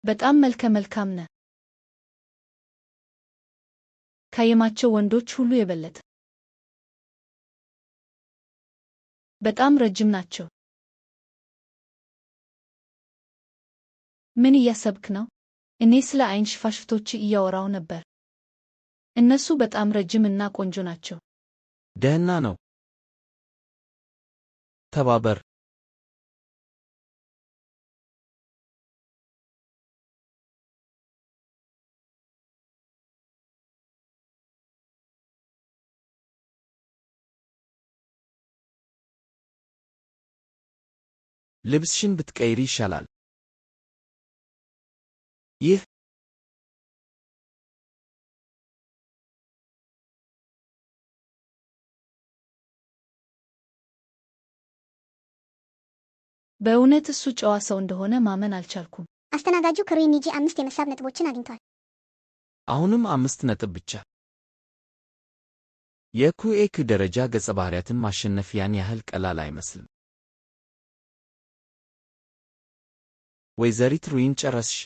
በጣም መልካም ነህ። ካየማቸው ወንዶች ሁሉ የበለጠ በጣም ረጅም ናቸው። ምን እያሰብክ ነው? እኔ ስለ አይን ሽፋሽፍቶች እያወራሁ ነበር። እነሱ በጣም ረጅም እና ቆንጆ ናቸው። ደህና ነው። ተባበር። ልብስሽን ብትቀይሪ ይሻላል። ይህ በእውነት እሱ ጨዋ ሰው እንደሆነ ማመን አልቻልኩም። አስተናጋጁ ክሩይኒጂ 5 የመሳብ ነጥቦችን አግኝቷል። አሁንም 5 ነጥብ ብቻ። የኩኤክ ደረጃ ገጸ ባህሪያትን ማሸነፍ ያን ያህል ቀላል አይመስልም። ወይዘሪት ሩይን ጨረስሽ?